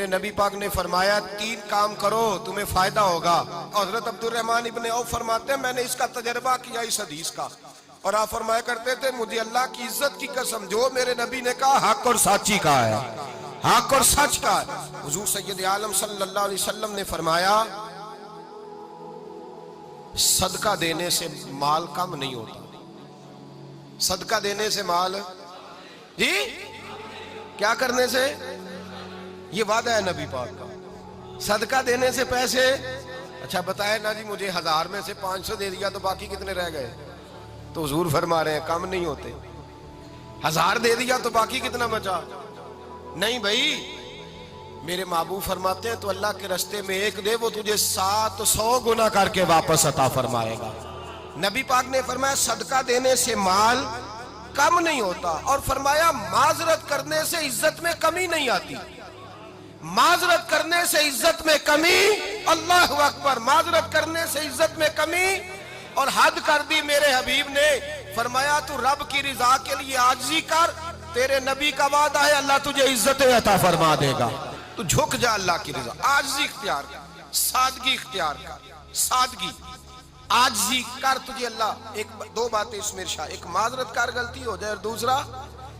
میرے نبی پاک نے فرمایا 3 کام کرو تمہیں فائدہ ہوگا. حضرت عبدالرحمن ابن عوف فرماتے ہیں میں نے اس کا تجربہ کیا اس حدیث کا, اور آپ فرمایا کرتے تھے مجھے اللہ کی عزت کی قسم جو میرے نبی نے کہا حق اور سچی کہا ہے, حق اور سچ کا. حضور سید عالم صلی اللہ علیہ وسلم نے فرمایا صدقہ دینے سے مال کم نہیں ہوتا. صدقہ دینے سے مال جی کیا کرنے سے, یہ وعدہ ہے نبی پاک کا. صدقہ دینے سے پیسے, اچھا بتائے نا جی مجھے 1000 میں سے 500 دے دیا تو باقی کتنے رہ گئے؟ تو حضور فرما رہے ہیں کم نہیں ہوتے. 1000 دے دیا تو باقی کتنا بچا؟ نہیں بھائی, میرے محبوب فرماتے ہیں تو اللہ کے رستے میں 1 دے وہ تجھے 700 گنا کر کے واپس عطا فرمائے گا. نبی پاک نے فرمایا صدقہ دینے سے مال کم نہیں ہوتا, اور فرمایا معذرت کرنے سے عزت میں کمی نہیں آتی. معذرت کرنے سے عزت میں کمی, اللہ اکبر, معذرت کرنے سے عزت میں کمی. اور حد کر دی میرے حبیب نے, فرمایا تو رب کی رضا کے لیے عاجزی کر, تیرے نبی کا وعدہ ہے اللہ تجھے عزت عطا فرما دے گا. تو جھک جا اللہ کی رضا, عاجزی اختیار کر, سادگی اختیار کر, سادگی عاجزی کر, تجھے اللہ 2 باتیں اس میں ارشاد, ایک معذرت کر غلطی ہو جائے, اور دوسرا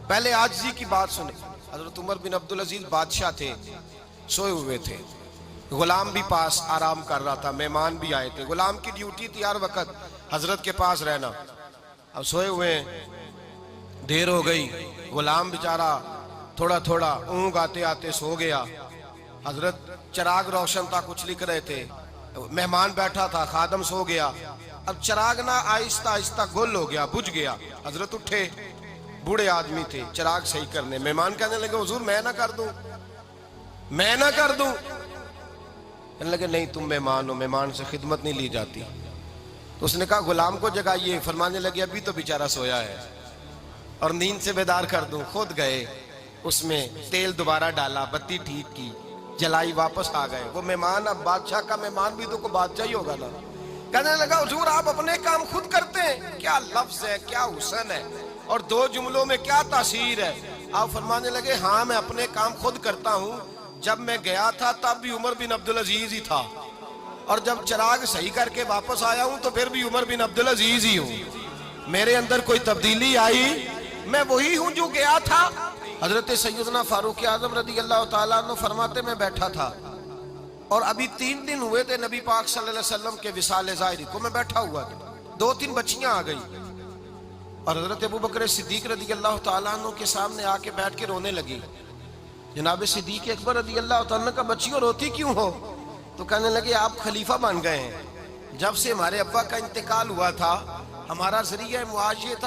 پہلے عاجزی کی بات سنیں. حضرت عمر بن عبدالعزیز بادشاہ تھے, سوئے ہوئے تھے, غلام بھی پاس آرام کر رہا تھا, مہمان بھی آئے تھے. غلام کی ڈیوٹی تھی ہر وقت حضرت کے پاس رہنا. اب سوئے ہوئے, دیر ہو گئی, غلام بیچارہ تھوڑا تھوڑا اونگ آتے آتے سو گیا. حضرت چراغ روشن تھا, کچھ لکھ رہے تھے, مہمان بیٹھا تھا, خادم سو گیا. اب چراغ نہ آہستہ آہستہ گل ہو گیا, بجھ گیا. حضرت اٹھے, بوڑھے آدمی تھے, چراغ صحیح کرنے. مہمان کہنے لگے حضور میں نہ کر دوں, میں نہ کر دوں. کہنے لگے نہیں تم مہمان ہو, مہمان سے خدمت نہیں لی جاتی. تو اس نے کہا غلام کو جگائیے. فرمانے لگے ابھی تو بیچارہ سویا ہے اور نیند سے بیدار کر دوں. خود گئے, اس میں تیل دوبارہ ڈالا, بتی ٹھیک کی, جلائی, واپس آ گئے. وہ مہمان, اب بادشاہ کا مہمان بھی تو کوئی بادشاہ ہی ہوگا نا. کہنے لگا حضور آپ اپنے کام خود کرتے ہیں, کیا لفظ ہے, کیا حسن ہے, اور 2 جملوں میں کیا تاثیر ہے. آپ فرمانے لگے ہاں میں اپنے کام خود کرتا ہوں. جب میں گیا تھا تب بھی عمر بن عبدالعزیز ہی تھا, اور جب چراغ صحیح کر کے واپس آیا ہوں تو پھر بھی عمر بن عبدالعزیز ہی ہوں. میرے اندر کوئی تبدیلی آئی, میں وہی ہوں جو گیا تھا. حضرت سیدنا فاروق اعظم رضی اللہ تعالیٰ عنہ فرماتے میں بیٹھا تھا, اور ابھی 3 دن ہوئے تھے نبی پاک صلی اللہ علیہ وسلم کے وصال ظاہری کو. میں بیٹھا ہوا تھا, 2-3 بچیاں آ گئی, اور حضرت ابوبکر صدیق رضی اللہ تعالیٰ عنہ کے سامنے آ کے بیٹھ کے رونے لگی. جناب صدیق اکبر رضی اللہ تعالیٰ عنہ کا بچیوں روتی کیوں ہو؟ تو کہنے لگے آپ خلیفہ بن گئے ہیں, جب سے ہمارے ابا کا انتقال ہوا تھا ہمارا ذریعہ معاش یہ تھا